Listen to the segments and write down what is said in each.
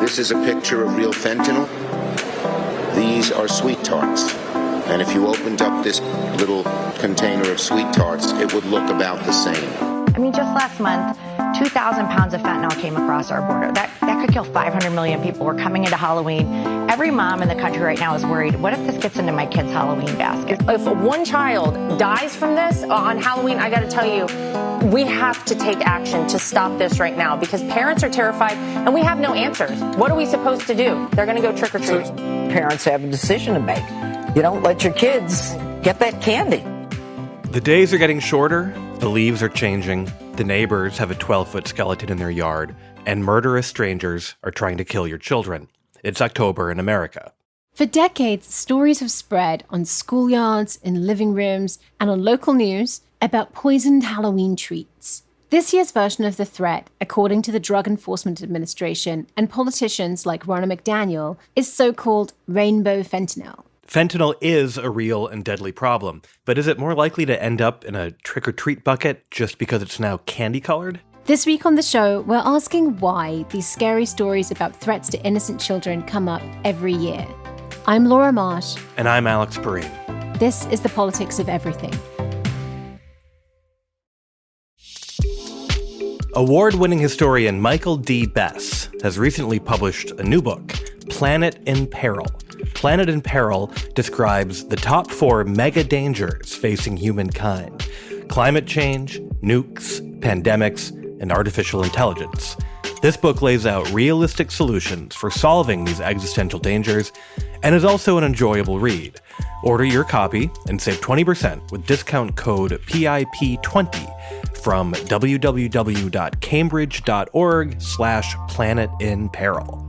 This is a picture of real fentanyl. These are sweet tarts. And if you opened up this little container of sweet tarts, it would look about the same. I mean, just last month, 2,000 pounds of fentanyl came across our border. That could kill 500 million people. We're coming into Halloween. Every mom in the country right now is worried, what if this gets into my kid's Halloween basket? If one child dies from this on Halloween, I got to tell you, we have to take action to stop this right now because parents are terrified and we have no answers. What are we supposed to do? They're going to go trick or treat. Parents have a decision to make. You don't let your kids get that candy. The days are getting shorter, the leaves are changing, the neighbors have a 12-foot skeleton in their yard, and murderous strangers are trying to kill your children. It's October in America. For decades, stories have spread on schoolyards, in living rooms, and on local news about poisoned Halloween treats. This year's version of the threat, according to the Drug Enforcement Administration and politicians like Ronna McDaniel, is so-called rainbow fentanyl. Fentanyl is a real and deadly problem, but is it more likely to end up in a trick-or-treat bucket just because it's now candy-colored? This week on the show, we're asking why these scary stories about threats to innocent children come up every year. I'm Laura Marsh. And I'm Alex Pareene. This is The Politics of Everything. Award-winning historian Michael D. Bess has recently published a new book, Planet in Peril. Planet in Peril describes the top 4 mega dangers facing humankind: climate change, nukes, pandemics, and artificial intelligence. This book lays out realistic solutions for solving these existential dangers and is also an enjoyable read. Order your copy and save 20% with discount code PIP20 from www.cambridge.org/planetinperil.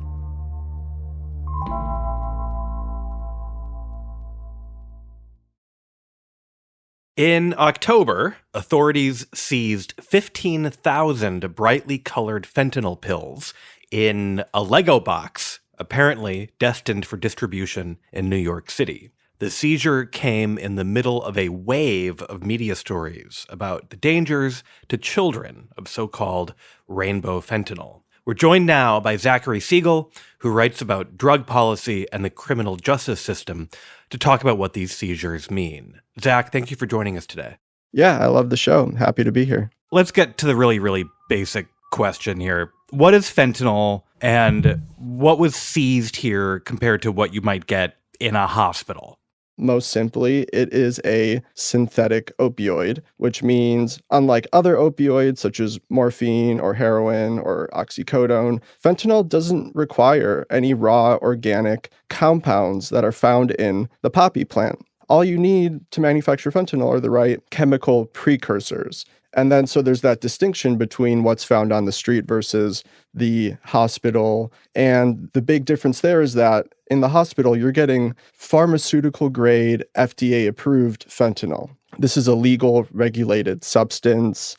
In October, authorities seized 15,000 brightly colored fentanyl pills in a Lego box, apparently destined for distribution in New York City. The seizure came in the middle of a wave of media stories about the dangers to children of so-called rainbow fentanyl. We're joined now by Zachary Siegel, who writes about drug policy and the criminal justice system, to talk about what these seizures mean. Zach, thank you for joining us today. Yeah, I love the show. I'm happy to be here. Let's get to the really, really basic question here. What is fentanyl and what was seized here compared to what you might get in a hospital? Most simply, it is a synthetic opioid, which means unlike other opioids such as morphine or heroin or oxycodone, fentanyl doesn't require any raw organic compounds that are found in the poppy plant. All you need to manufacture fentanyl are the right chemical precursors. And then so there's that distinction between what's found on the street versus the hospital. And the big difference there is that in the hospital, you're getting pharmaceutical grade, FDA approved fentanyl. This is a legal regulated substance.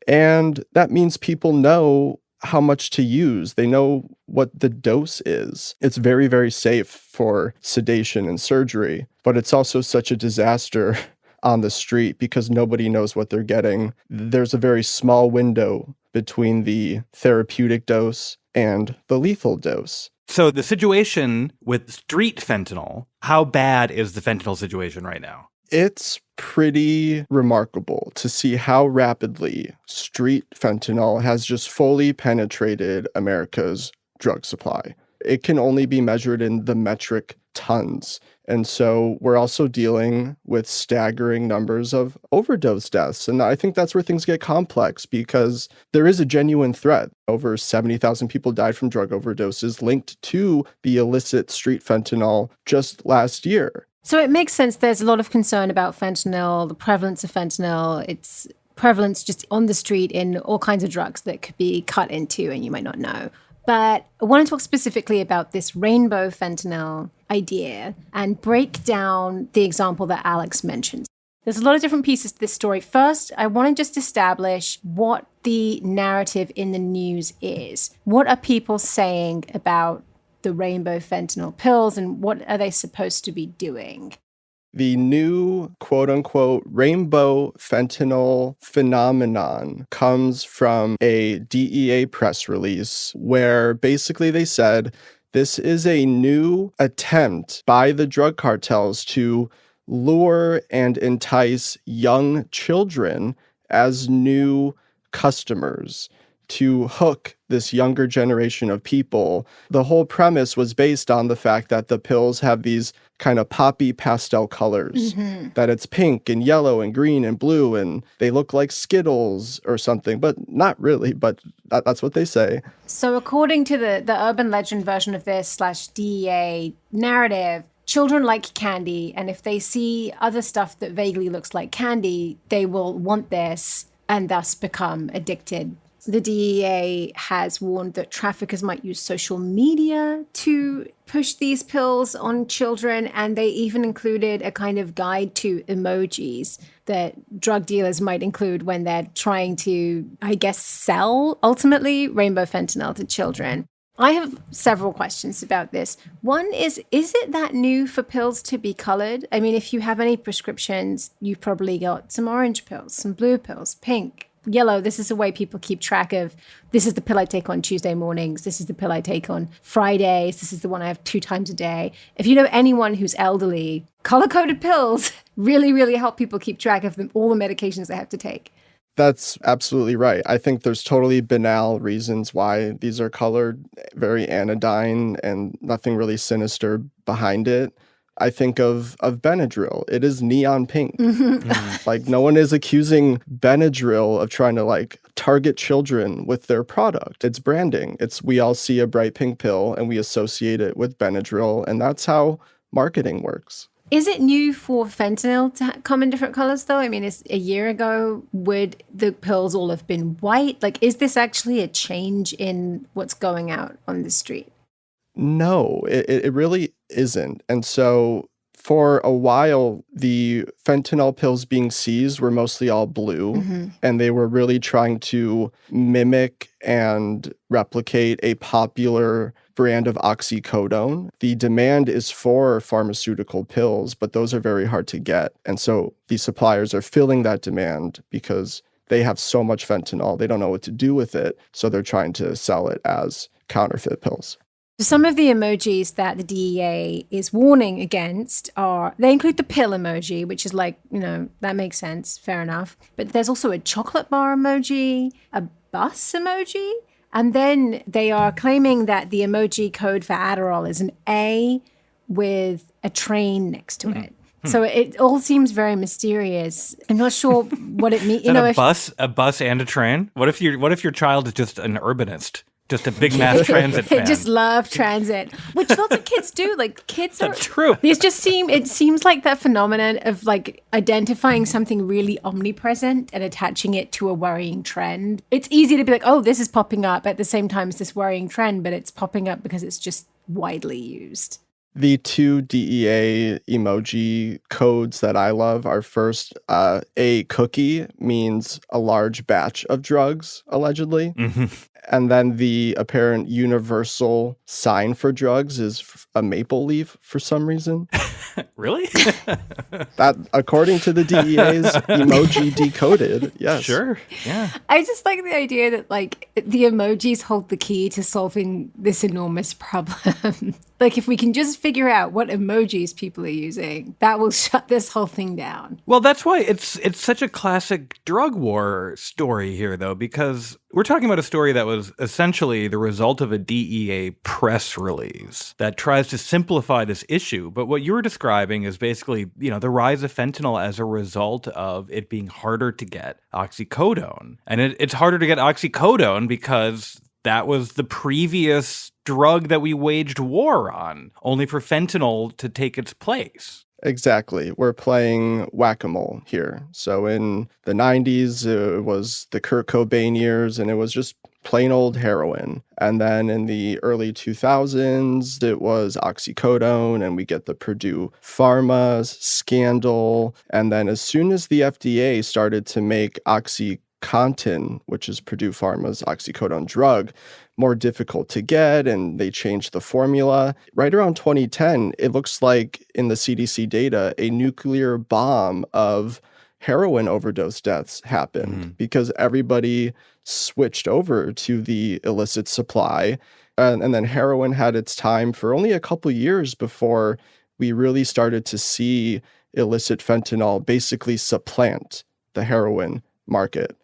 And that means people know how much to use. They know what the dose is. It's very, very safe for sedation and surgery, but it's also such a disaster on the street because nobody knows what they're getting. There's a very small window between the therapeutic dose and the lethal dose. So the situation with street fentanyl, how bad is the fentanyl situation right now? It's pretty remarkable to see how rapidly street fentanyl has just fully penetrated America's drug supply. It can only be measured in the metric tons. And so we're also dealing with staggering numbers of overdose deaths. And I think that's where things get complex because there is a genuine threat. Over 70,000 people died from drug overdoses linked to the illicit street fentanyl just last year. So it makes sense. There's a lot of concern about fentanyl, the prevalence of fentanyl, its prevalence just on the street in all kinds of drugs that could be cut into and you might not know. But I want to talk specifically about this rainbow fentanyl idea and break down the example that Alex mentioned. There's a lot of different pieces to this story. First, I want to just establish what the narrative in the news is. What are people saying about the rainbow fentanyl pills and what are they supposed to be doing? The new quote-unquote rainbow fentanyl phenomenon comes from a DEA press release where basically they said this is a new attempt by the drug cartels to lure and entice young children as new customers, to hook this younger generation of people. The whole premise was based on the fact that the pills have these kind of poppy pastel colors, that it's pink and yellow and green and blue, and they look like Skittles or something, but not really, but that's what they say. So according to the urban legend version of this / DEA narrative, children like candy, and if they see other stuff that vaguely looks like candy, they will want this and thus become addicted. The DEA has warned that traffickers might use social media to push these pills on children, and they even included a kind of guide to emojis that drug dealers might include when they're trying to, I guess, sell, ultimately, rainbow fentanyl to children. I have several questions about this. One is it that new for pills to be colored? I mean, if you have any prescriptions, you've probably got some orange pills, some blue pills, pink, yellow. This is a way people keep track of, this is the pill I take on Tuesday mornings. This is the pill I take on Fridays. This is the one I have 2 times a day. If you know anyone who's elderly, color-coded pills really, really help people keep track of all the medications they have to take. That's absolutely right. I think there's totally banal reasons why these are colored, very anodyne, and nothing really sinister behind it. I think of Benadryl. It is neon pink. Like, no one is accusing Benadryl of trying to target children with their product. It's branding. We all see a bright pink pill and we associate it with Benadryl, and that's how marketing works. Is it new for fentanyl to come in different colors, though? I mean, a year ago, would the pills all have been white? Is this actually a change in what's going out on the street? No, it really isn't. And so for a while, the fentanyl pills being seized were mostly all blue, and they were really trying to mimic and replicate a popular brand of oxycodone. The demand is for pharmaceutical pills, but those are very hard to get. And so these suppliers are filling that demand because they have so much fentanyl, they don't know what to do with it. So they're trying to sell it as counterfeit pills. Some of the emojis that the DEA is warning against they include the pill emoji, which is that makes sense, fair enough. But there's also a chocolate bar emoji, a bus emoji, and then they are claiming that the emoji code for Adderall is an A with a train next to it. So it all seems very mysterious. I'm not sure what it means. A bus and a train? What if your child is just an urbanist? Just a big mass transit fan. They just love transit, which lots of kids do. Kids are... That's true. It seems like that phenomenon of identifying something really omnipresent and attaching it to a worrying trend. It's easy to be like, oh, this is popping up at the same time as this worrying trend, but it's popping up because it's just widely used. The 2 DEA emoji codes that I love are first, a cookie means a large batch of drugs, allegedly. And then the apparent universal sign for drugs is a maple leaf for some reason. Really? That, according to the DEA's emoji decoded, yes. Sure, yeah. I just like the idea that the emojis hold the key to solving this enormous problem. If we can just figure out what emojis people are using, that will shut this whole thing down. Well, that's why it's such a classic drug war story here, though, because we're talking about a story that was essentially the result of a DEA press release that tries to simplify this issue. But what you were describing is basically, the rise of fentanyl as a result of it being harder to get oxycodone. And it's harder to get oxycodone because that was the previous drug that we waged war on, only for fentanyl to take its place. Exactly. We're playing whack-a-mole here. So in the 90s, it was the Kurt Cobain years, and it was just plain old heroin. And then in the early 2000s, it was oxycodone, and we get the Purdue Pharma scandal. And then as soon as the FDA started to make oxycodone OxyContin, which is Purdue Pharma's oxycodone drug, more difficult to get, and they changed the formula. Right around 2010, it looks like in the CDC data, a nuclear bomb of heroin overdose deaths happened because everybody switched over to the illicit supply. And then heroin had its time for only a couple years before we really started to see illicit fentanyl basically supplant the heroin market.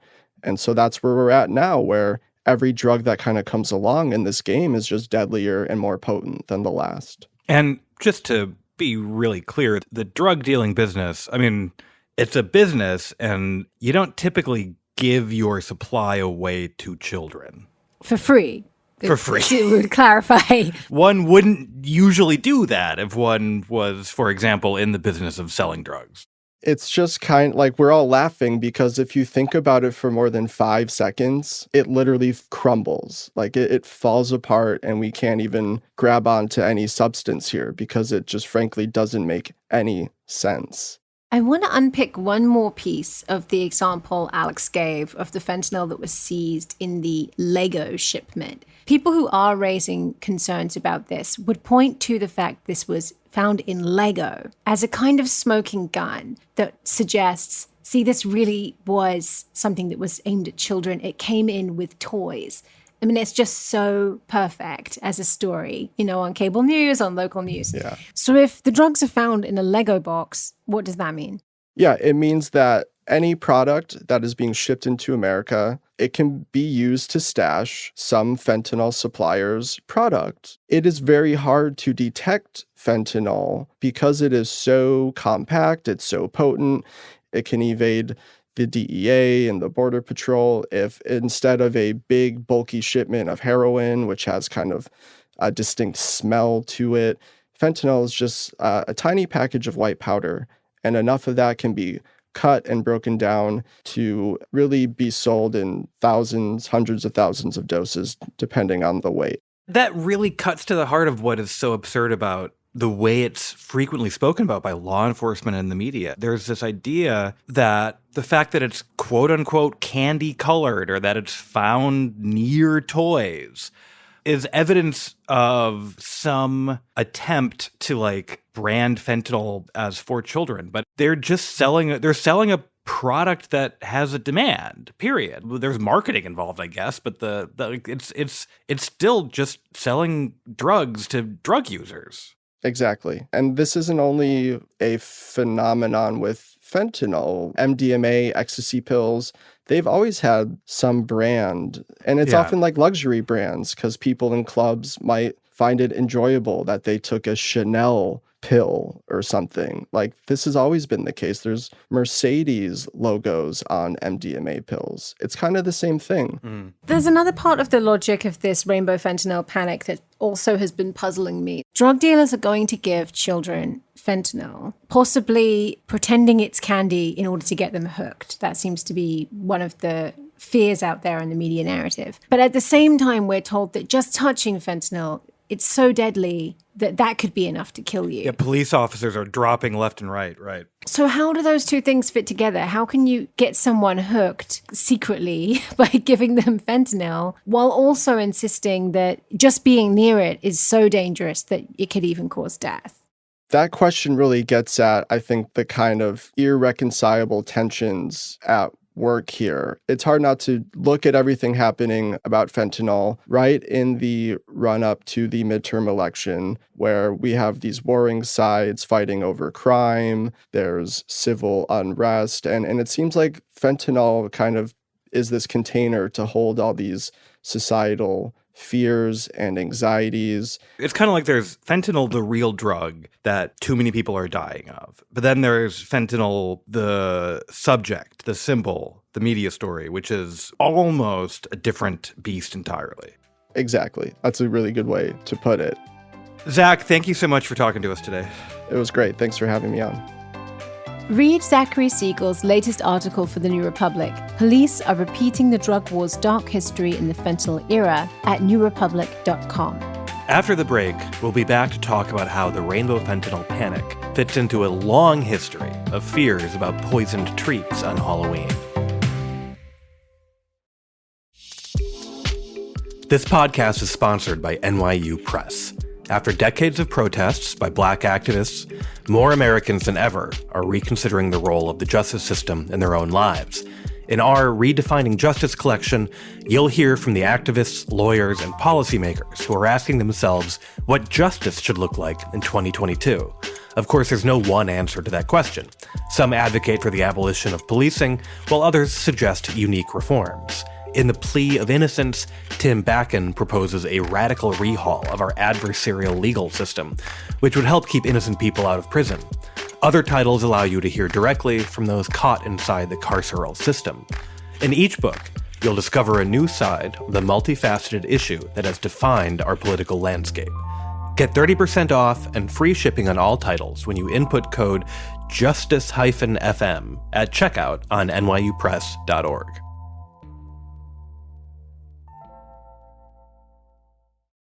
And so that's where we're at now, where every drug that kind of comes along in this game is just deadlier and more potent than the last. And just to be really clear, the drug dealing business, I mean, it's a business, and you don't typically give your supply away to children. For free. For free. It would clarify. One wouldn't usually do that if one was, for example, in the business of selling drugs. It's just kind of like we're all laughing because if you think about it for more than 5 seconds, it literally crumbles. Like it falls apart and we can't even grab onto any substance here because it just frankly doesn't make any sense. I want to unpick one more piece of the example Alex gave of the fentanyl that was seized in the Lego shipment. People who are raising concerns about this would point to the fact this was found in Lego as a kind of smoking gun that suggests, see, this really was something that was aimed at children. It came in with toys. I mean, it's just so perfect as a story, on cable news, on local news. Yeah. So if the drugs are found in a Lego box, what does that mean? Yeah, it means that any product that is being shipped into America, it can be used to stash some fentanyl supplier's product. It is very hard to detect fentanyl because it is so compact, it's so potent, it can evade the DEA and the Border Patrol. If instead of a big bulky shipment of heroin, which has kind of a distinct smell to it, fentanyl is just a tiny package of white powder, and enough of that can be cut and broken down to really be sold in thousands, hundreds of thousands of doses, depending on the weight. That really cuts to the heart of what is so absurd about the way it's frequently spoken about by law enforcement and the media. There's this idea that the fact that it's quote unquote candy colored or that it's found near toys is evidence of some attempt to brand fentanyl as for children. But they're just selling a product that has a demand, period. There's marketing involved, I guess, but it's still just selling drugs to drug users. Exactly. And this isn't only a phenomenon with fentanyl. MDMA, ecstasy pills, they've always had some brand. And it's often like luxury brands because people in clubs might find it enjoyable that they took a Chanel pill or something. Like this has always been the case. There's Mercedes logos on MDMA pills. It's kind of the same thing. There's another part of the logic of this rainbow fentanyl panic that also has been puzzling me. Drug dealers are going to give children fentanyl, possibly pretending it's candy in order to get them hooked. That seems to be one of the fears out there in the media narrative. But at the same time, we're told that just touching fentanyl, it's so deadly that could be enough to kill you. Yeah, police officers are dropping left and right. So how do those two things fit together? How can you get someone hooked secretly by giving them fentanyl while also insisting that just being near it is so dangerous that it could even cause death? That question really gets at, I think, the kind of irreconcilable tensions at work here. It's hard not to look at everything happening about fentanyl right in the run-up to the midterm election, where we have these warring sides fighting over crime, there's civil unrest, and it seems like fentanyl kind of is this container to hold all these societal fears and anxieties. It's kind of like there's fentanyl, the real drug that too many people are dying of. But then there's fentanyl, the subject, the symbol, the media story, which is almost a different beast entirely. Exactly. That's a really good way to put it. Zach, thank you so much for talking to us today. It was great. Thanks for having me on. Read Zachary Siegel's latest article for The New Republic. Police are repeating the drug war's dark history in the fentanyl era at newrepublic.com. After the break, we'll be back to talk about how the rainbow fentanyl panic fits into a long history of fears about poisoned treats on Halloween. This podcast is sponsored by NYU Press. After decades of protests by Black activists, more Americans than ever are reconsidering the role of the justice system in their own lives. In our Redefining Justice collection, you'll hear from the activists, lawyers, and policymakers who are asking themselves what justice should look like in 2022. Of course, there's no one answer to that question. Some advocate for the abolition of policing, while others suggest unique reforms. In The Plea of Innocence, Tim Bakken proposes a radical rehaul of our adversarial legal system, which would help keep innocent people out of prison. Other titles allow you to hear directly from those caught inside the carceral system. In each book, you'll discover a new side of the multifaceted issue that has defined our political landscape. Get 30% off and free shipping on all titles when you input code JUSTICE-FM at checkout on nyupress.org.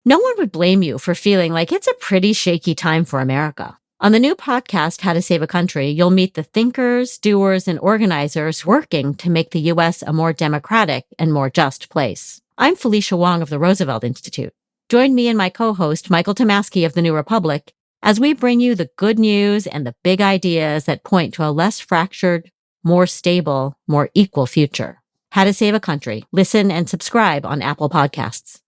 No one would blame you for feeling like it's a pretty shaky time for America. On the new podcast, How to Save a Country, you'll meet the thinkers, doers, and organizers working to make the U.S. a more democratic and more just place. I'm Felicia Wong of the Roosevelt Institute. Join me and my co-host, Michael Tomasky of the New Republic, as we bring you the good news and the big ideas that point to a less fractured, more stable, more equal future. How to Save a Country. Listen and subscribe on Apple Podcasts.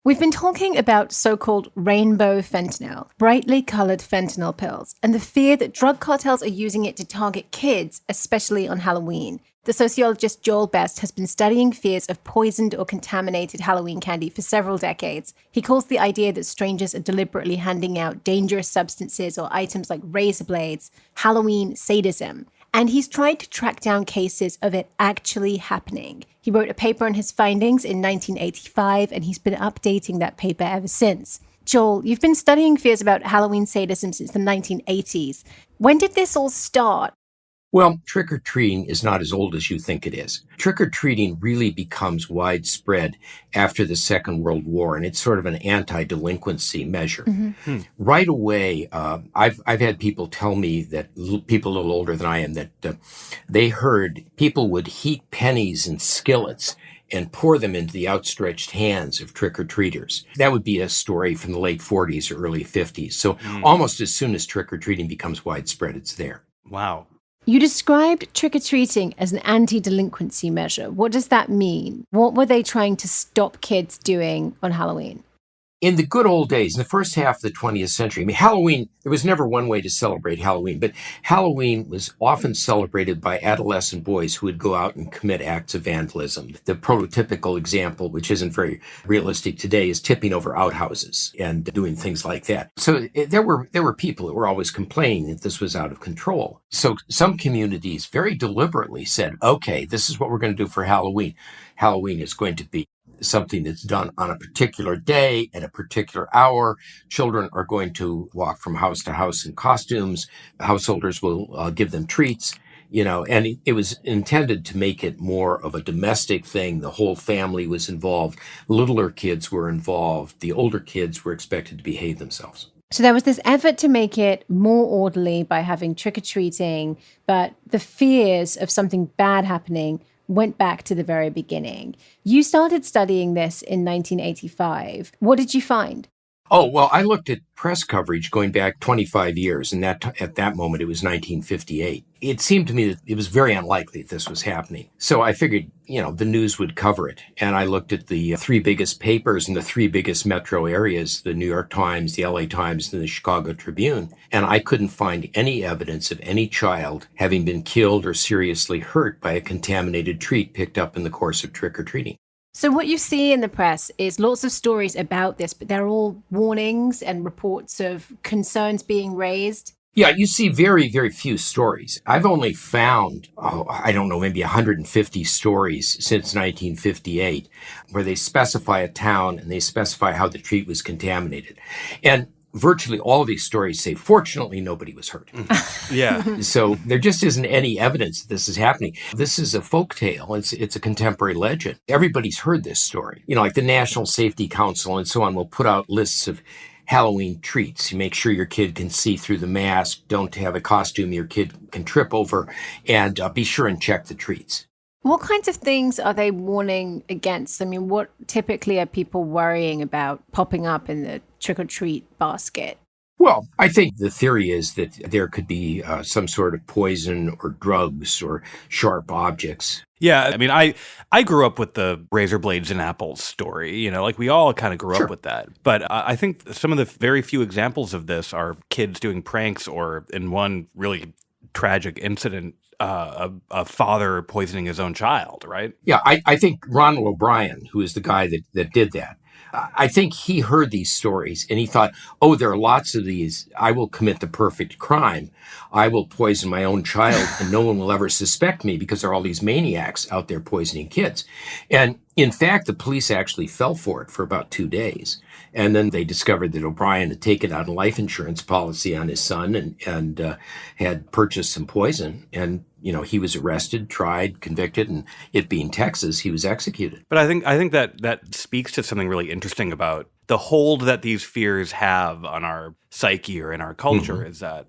We've been talking about so-called rainbow fentanyl, brightly colored fentanyl pills, and the fear that drug cartels are using it to target kids, especially on Halloween. The sociologist Joel Best has been studying fears of poisoned or contaminated Halloween candy for several decades. He calls the idea that strangers are deliberately handing out dangerous substances or items like razor blades Halloween sadism. And he's tried to track down cases of it actually happening. He wrote a paper on his findings in 1985, and he's been updating that paper ever since. Joel, you've been studying fears about Halloween sadism since the 1980s. When did this all start? Well, trick-or-treating is not as old as you think it is. Trick-or-treating really becomes widespread after the Second World War, and it's sort of an anti-delinquency measure. Mm-hmm. Right away, I've had people tell me that people a little older than I am, that they heard people would heat pennies in skillets and pour them into the outstretched hands of trick-or-treaters. That would be a story from the late 40s or early 50s. So almost as soon as trick-or-treating becomes widespread, it's there. Wow. You described trick-or-treating as an anti-delinquency measure. What does that mean? What were they trying to stop kids doing on Halloween? In the good old days, in the first half of the 20th century, I mean, Halloween, there was never one way to celebrate Halloween, but Halloween was often celebrated by adolescent boys who would go out and commit acts of vandalism. The prototypical example, which isn't very realistic today, is tipping over outhouses and doing things like that. So there were people who were always complaining that this was out of control. So some communities very deliberately said, okay, this is what we're going to do for Halloween. Halloween is going to be something that's done on a particular day at a particular hour. Children are going to walk from house to house in costumes. Householders will give them treats, and it was intended to make it more of a domestic thing. The whole family was involved. Littler kids were involved. The older kids were expected to behave themselves. So there was this effort to make it more orderly by having trick-or-treating, but the fears of something bad happening went back to the very beginning. You started studying this in 1985. What did you find? Oh, well, I looked at press coverage going back 25 years, and at that moment it was 1958. It seemed to me that it was very unlikely that this was happening. So I figured, the news would cover it. And I looked at the three biggest papers in the three biggest metro areas, the New York Times, the LA Times, and the Chicago Tribune. And I couldn't find any evidence of any child having been killed or seriously hurt by a contaminated treat picked up in the course of trick-or-treating. So what you see in the press is lots of stories about this, but they're all warnings and reports of concerns being raised. Yeah, you see very, very few stories. I've only found, maybe 150 stories since 1958 where they specify a town and they specify how the treat was contaminated. And virtually all of these stories say, fortunately, nobody was hurt. Yeah. So there just isn't any evidence that this is happening. This is a folktale. It's a contemporary legend. Everybody's heard this story. Like the National Safety Council and so on will put out lists of Halloween treats. You make sure your kid can see through the mask, don't have a costume your kid can trip over, and be sure and check the treats. What kinds of things are they warning against? I mean, what typically are people worrying about popping up in the trick-or-treat basket? Well, I think the theory is that there could be some sort of poison or drugs or sharp objects. Yeah, I mean, I grew up with the razor blades and apples story, like we all kind of grew up with that. But I think some of the very few examples of this are kids doing pranks, or in one really tragic incident, a father poisoning his own child, right? Yeah, I think Ronald O'Brien, who is the guy that did that, I think he heard these stories and he thought, oh, there are lots of these. I will commit the perfect crime. I will poison my own child and no one will ever suspect me because there are all these maniacs out there poisoning kids. And in fact, the police actually fell for it for about 2 days. And then they discovered that O'Brien had taken out a life insurance policy on his son and had purchased some poison. And, he was arrested, tried, convicted, and it being Texas, he was executed. But I think that speaks to something really interesting about the hold that these fears have on our psyche or in our culture. Is that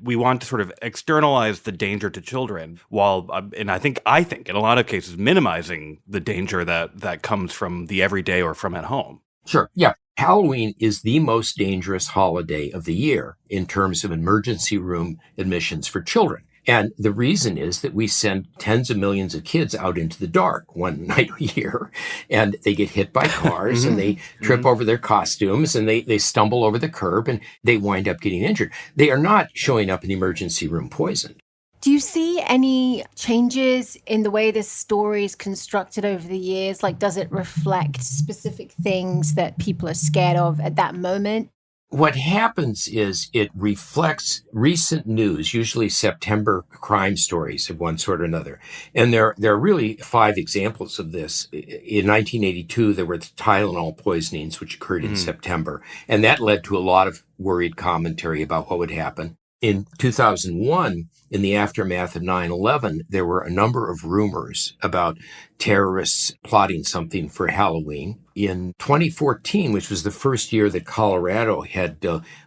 we want to sort of externalize the danger to children while, and I think in a lot of cases minimizing the danger that comes from the everyday or from at home. Sure. Yeah. Halloween is the most dangerous holiday of the year in terms of emergency room admissions for children. And the reason is that we send tens of millions of kids out into the dark one night a year, and they get hit by cars and they trip over their costumes and they stumble over the curb and they wind up getting injured. They are not showing up in the emergency room poisoned. Do you see any changes in the way this story is constructed over the years? Like, does it reflect specific things that people are scared of at that moment? What happens is it reflects recent news, usually September crime stories of one sort or another. And there are really 5 examples of this. In 1982, there were the Tylenol poisonings, which occurred in September. And that led to a lot of worried commentary about what would happen. In 2001, in the aftermath of 9/11, there were a number of rumors about terrorists plotting something for Halloween. In 2014, which was the first year that Colorado had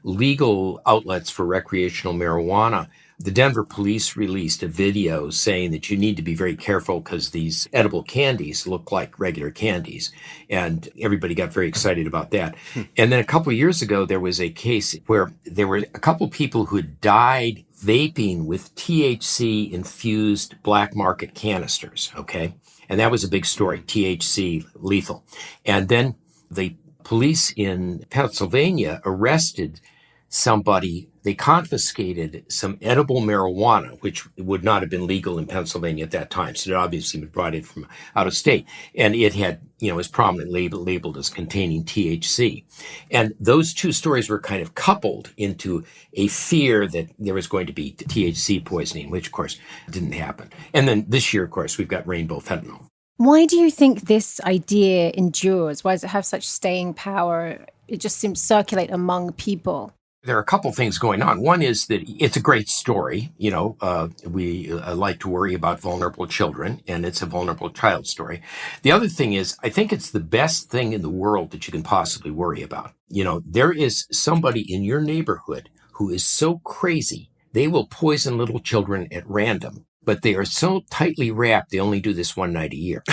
legal outlets for recreational marijuana, the Denver police released a video saying that you need to be very careful because these edible candies look like regular candies. And everybody got very excited about that. And then a couple of years ago, there was a case where there were a couple of people who had died vaping with THC-infused black market canisters, okay? And that was a big story, THC lethal. And then the police in Pennsylvania arrested somebody. They confiscated some edible marijuana, which would not have been legal in Pennsylvania at that time. So it obviously been brought in from out of state. And it had, was prominently labeled as containing THC. And those two stories were kind of coupled into a fear that there was going to be THC poisoning, which of course didn't happen. And then this year, of course, we've got rainbow fentanyl. Why do you think this idea endures? Why does it have such staying power? It just seems to circulate among people. There are a couple things going on. One is that it's a great story. We like to worry about vulnerable children, and it's a vulnerable child story. The other thing is, I think it's the best thing in the world that you can possibly worry about. There is somebody in your neighborhood who is so crazy, they will poison little children at random. But they are so tightly wrapped, they only do this one night a year.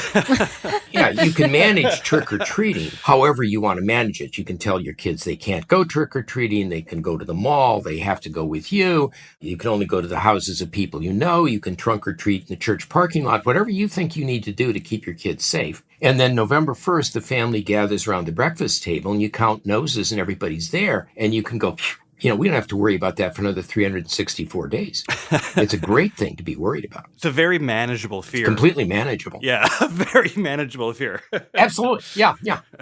Yeah, you can manage trick-or-treating however you want to manage it. You can tell your kids they can't go trick-or-treating. They can go to the mall. They have to go with you. You can only go to the houses of people you know. You can trunk-or-treat in the church parking lot, whatever you think you need to do to keep your kids safe. And then November 1st, the family gathers around the breakfast table, and you count noses, and everybody's there, and you can go, we don't have to worry about that for another 364 days. It's a great thing to be worried about. It's a very manageable fear. It's completely manageable. Yeah, a very manageable fear. Absolutely. Yeah.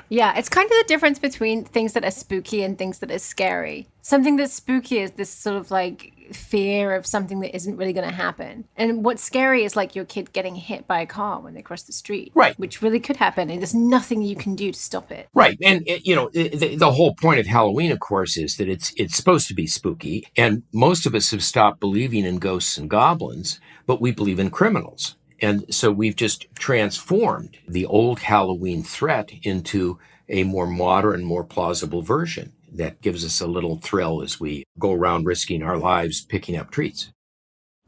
Yeah, it's kind of the difference between things that are spooky and things that are scary. Something that's spooky is this sort of like fear of something that isn't really going to happen. And what's scary is like your kid getting hit by a car when they cross the street. Right. Which really could happen. And there's nothing you can do to stop it. Right. And, the whole point of Halloween, of course, is that it's supposed to be spooky. And most of us have stopped believing in ghosts and goblins, but we believe in criminals. And so we've just transformed the old Halloween threat into a more modern, more plausible version that gives us a little thrill as we go around risking our lives picking up treats.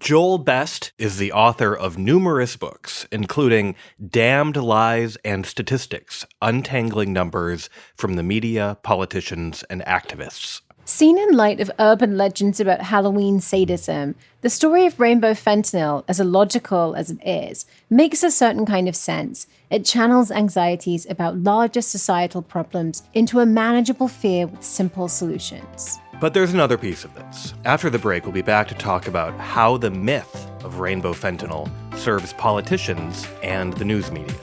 Joel Best is the author of numerous books, including Damned Lies and Statistics, Untangling Numbers from the Media, Politicians, and Activists. Seen in light of urban legends about Halloween sadism, the story of rainbow fentanyl, as illogical as it is, makes a certain kind of sense. It channels anxieties about larger societal problems into a manageable fear with simple solutions. But there's another piece of this. After the break, we'll be back to talk about how the myth of rainbow fentanyl serves politicians and the news media.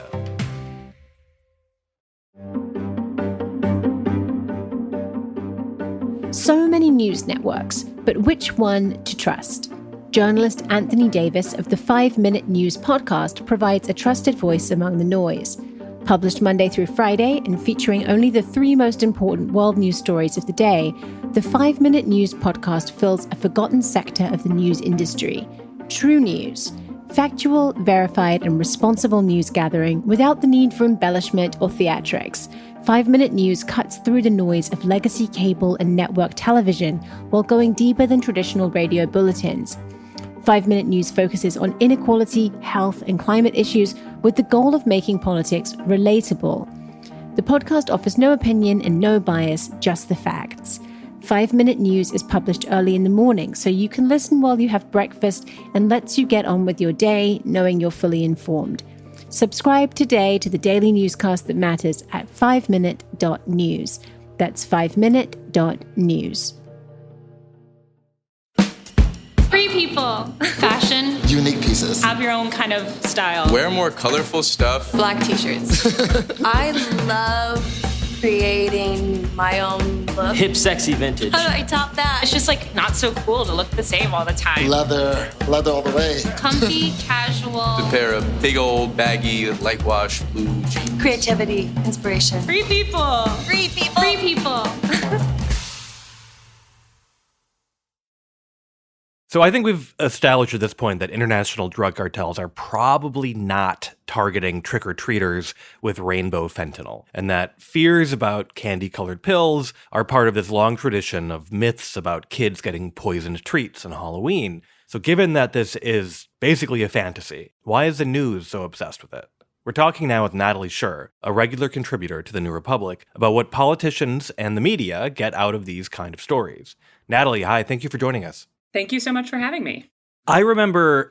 So many news networks, but which one to trust? Journalist Anthony Davis of the 5 Minute News podcast provides a trusted voice among the noise. Published Monday through Friday and featuring only the 3 most important world news stories of the day, the 5 Minute News podcast fills a forgotten sector of the news industry: true news. Factual, verified, and responsible news gathering without the need for embellishment or theatrics. 5 Minute News cuts through the noise of legacy cable and network television while going deeper than traditional radio bulletins. 5 Minute News focuses on inequality, health, and climate issues with the goal of making politics relatable. The podcast offers no opinion and no bias, just the facts. 5 Minute News is published early in the morning, so you can listen while you have breakfast and lets you get on with your day knowing you're fully informed. Subscribe today to the daily newscast that matters at 5minute.news. That's 5minute.news. Free people. Fashion. Unique pieces. Have your own kind of style. Wear more colorful stuff. Black t-shirts. I love creating my own look. Hip, sexy, vintage. How do I top that? It's just like not so cool to look the same all the time. Leather all the way. Comfy, casual. A pair of big old baggy light wash blue jeans. Creativity, inspiration. Free people. Free people. Free people. So I think we've established at this point that international drug cartels are probably not targeting trick-or-treaters with rainbow fentanyl, and that fears about candy-colored pills are part of this long tradition of myths about kids getting poisoned treats on Halloween. So given that this is basically a fantasy, why is the news so obsessed with it? We're talking now with Natalie Shure, a regular contributor to The New Republic, about what politicians and the media get out of these kind of stories. Natalie, hi, thank you for joining us. Thank you so much for having me. I remember,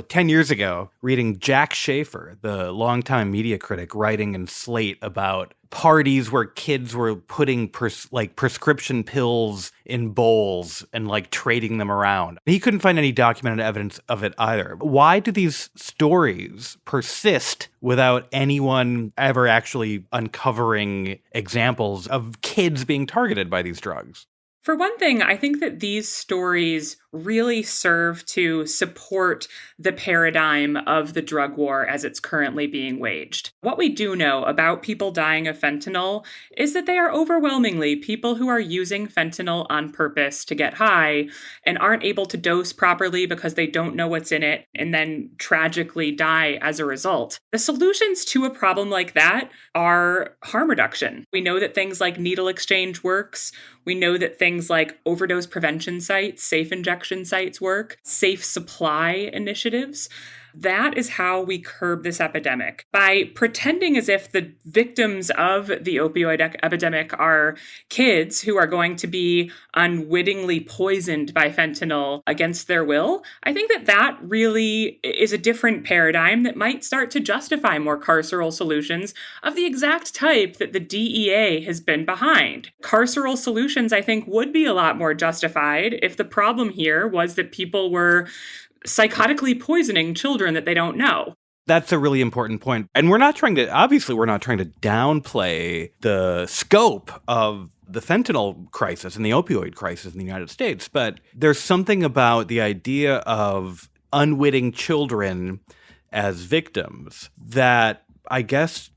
10 years ago, reading Jack Schafer, the longtime media critic, writing in Slate about parties where kids were putting prescription pills in bowls and trading them around. He couldn't find any documented evidence of it either. Why do these stories persist without anyone ever actually uncovering examples of kids being targeted by these drugs? For one thing, I think that these stories really serve to support the paradigm of the drug war as it's currently being waged. What we do know about people dying of fentanyl is that they are overwhelmingly people who are using fentanyl on purpose to get high and aren't able to dose properly because they don't know what's in it and then tragically die as a result. The solutions to a problem like that are harm reduction. We know that things like needle exchange works. We know that things like overdose prevention sites, safe injection sites work, safe supply initiatives. That is how we curb this epidemic. By pretending as if the victims of the opioid epidemic are kids who are going to be unwittingly poisoned by fentanyl against their will, I think that really is a different paradigm that might start to justify more carceral solutions of the exact type that the DEA has been behind. Carceral solutions, I think, would be a lot more justified if the problem here was that people were psychotically poisoning children that they don't know. That's a really important point. And we're not trying to downplay the scope of the fentanyl crisis and the opioid crisis in the United States, but there's something about the idea of unwitting children as victims that I guess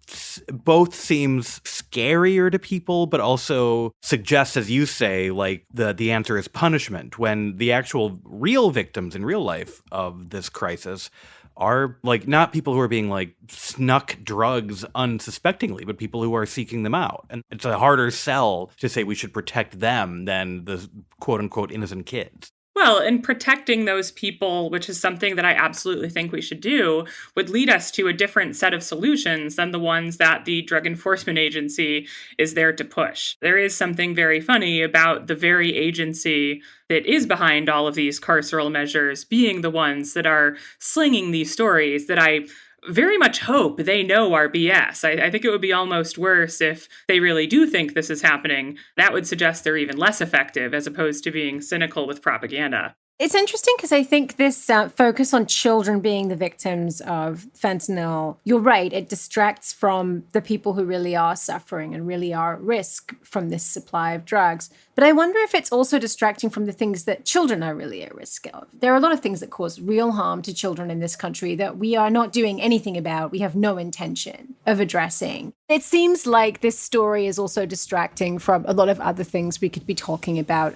both seems scarier to people, but also suggests, as you say, the answer is punishment, when the actual real victims in real life of this crisis are not people who are being snuck drugs unsuspectingly, but people who are seeking them out. And it's a harder sell to say we should protect them than the quote unquote innocent kids. Well, and protecting those people, which is something that I absolutely think we should do, would lead us to a different set of solutions than the ones that the Drug Enforcement Agency is there to push. There is something very funny about the very agency that is behind all of these carceral measures being the ones that are slinging these stories that I very much hope they know are BS. I think it would be almost worse if they really do think this is happening. That would suggest they're even less effective as opposed to being cynical with propaganda. It's interesting because I think this focus on children being the victims of fentanyl, you're right, it distracts from the people who really are suffering and really are at risk from this supply of drugs. But I wonder if it's also distracting from the things that children are really at risk of. There are a lot of things that cause real harm to children in this country that we are not doing anything about. We have no intention of addressing. It seems like this story is also distracting from a lot of other things we could be talking about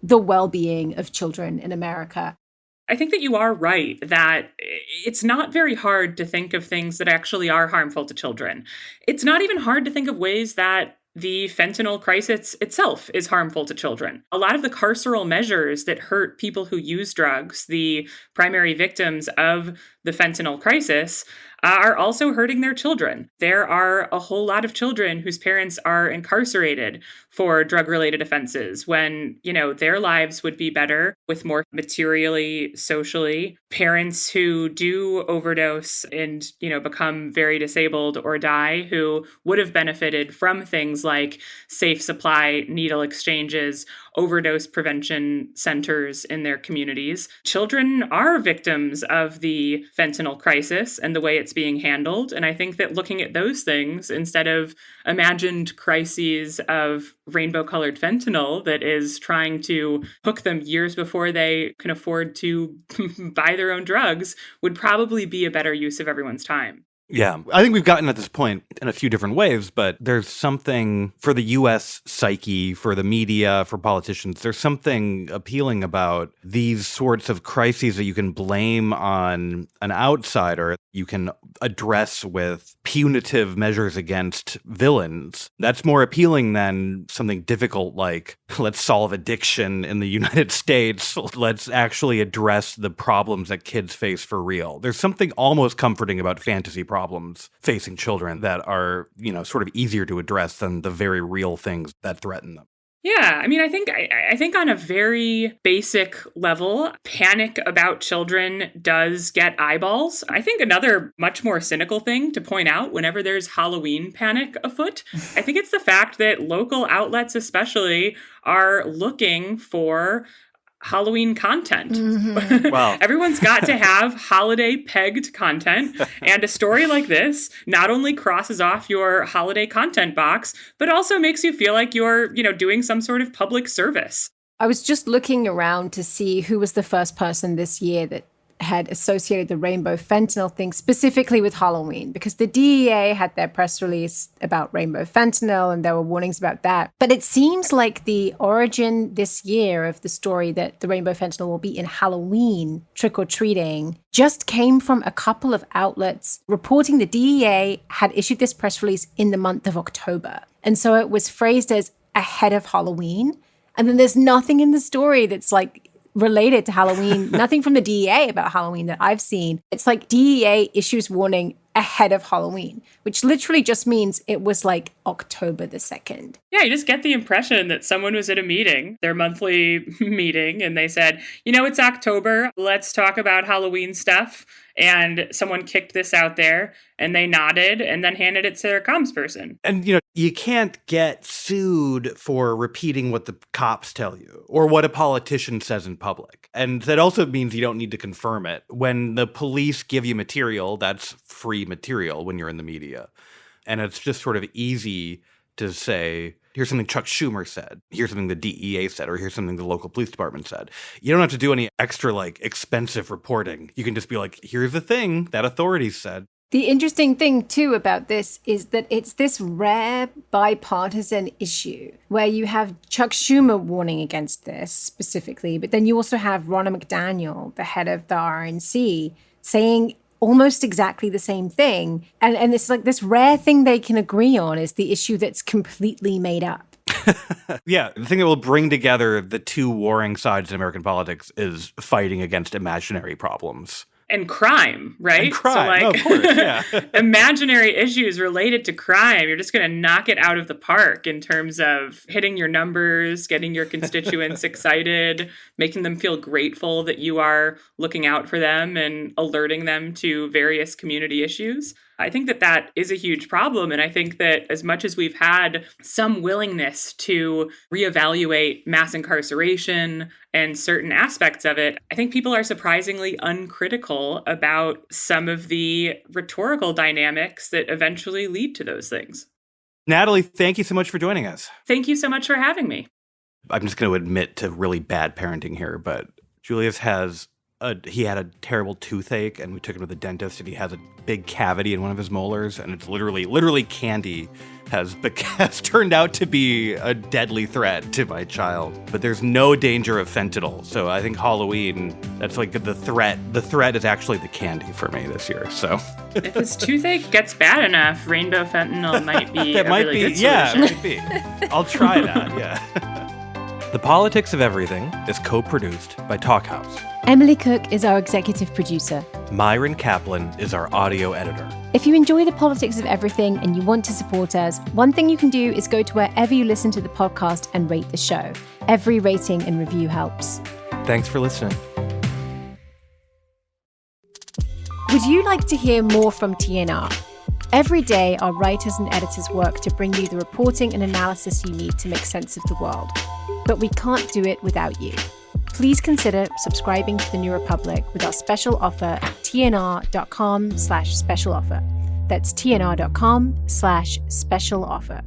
the well-being of children in America. I think that you are right that it's not very hard to think of things that actually are harmful to children. It's not even hard to think of ways that the fentanyl crisis itself is harmful to children. A lot of the carceral measures that hurt people who use drugs, the primary victims of the fentanyl crisis, are also hurting their children. There are a whole lot of children whose parents are incarcerated for drug-related offenses when, their lives would be better with more materially, socially. Parents who do overdose and, become very disabled or die, who would have benefited from things like safe supply needle exchanges, overdose prevention centers in their communities. Children are victims of the fentanyl crisis and the way it's being handled. And I think that looking at those things instead of imagined crises of rainbow-colored fentanyl that is trying to hook them years before they can afford to buy their own drugs would probably be a better use of everyone's time. Yeah, I think we've gotten at this point in a few different ways, but there's something for the U.S. psyche, for the media, for politicians, there's something appealing about these sorts of crises that you can blame on an outsider, you can address with punitive measures against villains. That's more appealing than something difficult like, let's solve addiction in the United States, let's actually address the problems that kids face for real. There's something almost comforting about fantasy problems facing children that are, sort of easier to address than the very real things that threaten them. Yeah, I think on a very basic level, panic about children does get eyeballs. I think another much more cynical thing to point out whenever there's Halloween panic afoot, I think it's the fact that local outlets especially are looking for Halloween content. Mm-hmm. Wow. Everyone's got to have holiday pegged content. And a story like this not only crosses off your holiday content box, but also makes you feel like you're, doing some sort of public service. I was just looking around to see who was the first person this year that had associated the rainbow fentanyl thing specifically with Halloween, because the DEA had their press release about rainbow fentanyl and there were warnings about that. But it seems like the origin this year of the story that the rainbow fentanyl will be in Halloween trick-or-treating just came from a couple of outlets reporting the DEA had issued this press release in the month of October. And so it was phrased as ahead of Halloween. And then there's nothing in the story that's like related to Halloween, nothing from the DEA about Halloween that I've seen. It's like DEA issues warning ahead of Halloween, which literally just means it was like October the 2nd. Yeah, you just get the impression that someone was at a meeting, their monthly meeting, and they said, it's October, let's talk about Halloween stuff. And someone kicked this out there and they nodded and then handed it to their comms person. And, you can't get sued for repeating what the cops tell you or what a politician says in public. And that also means you don't need to confirm it. When the police give you material, that's free material when you're in the media. And it's just sort of easy to say, here's something Chuck Schumer said, here's something the DEA said, or here's something the local police department said. You don't have to do any extra, expensive reporting. You can just be like, here's the thing that authorities said. The interesting thing, too, about this is that it's this rare bipartisan issue where you have Chuck Schumer warning against this specifically, but then you also have Ronna McDaniel, the head of the RNC, saying almost exactly the same thing. And it's like this rare thing they can agree on is the issue that's completely made up. Yeah, the thing that will bring together the two warring sides in American politics is fighting against imaginary problems. And crime, right? And crime, so of course, yeah. Imaginary issues related to crime, you're just going to knock it out of the park in terms of hitting your numbers, getting your constituents excited, making them feel grateful that you are looking out for them and alerting them to various community issues. I think that that is a huge problem. And I think that as much as we've had some willingness to reevaluate mass incarceration and certain aspects of it, I think people are surprisingly uncritical about some of the rhetorical dynamics that eventually lead to those things. Natalie, thank you so much for joining us. Thank you so much for having me. I'm just going to admit to really bad parenting here, but Julius he had a terrible toothache, and we took him to the dentist, and he has a big cavity in one of his molars, and it's literally candy has turned out to be a deadly threat to my child. But there's no danger of fentanyl, so I think Halloween, that's like the threat. The threat is actually the candy for me this year. So if his toothache gets bad enough, rainbow fentanyl might be good solution. Yeah, it might be. I'll try that. Yeah. The Politics of Everything is co-produced by Talkhouse. Emily Cook is our executive producer. Myron Kaplan is our audio editor. If you enjoy The Politics of Everything and you want to support us, one thing you can do is go to wherever you listen to the podcast and rate the show. Every rating and review helps. Thanks for listening. Would you like to hear more from TNR? Every day, our writers and editors work to bring you the reporting and analysis you need to make sense of the world. But we can't do it without you. Please consider subscribing to The New Republic with our special offer at tnr.com/special offer. That's tnr.com/special offer.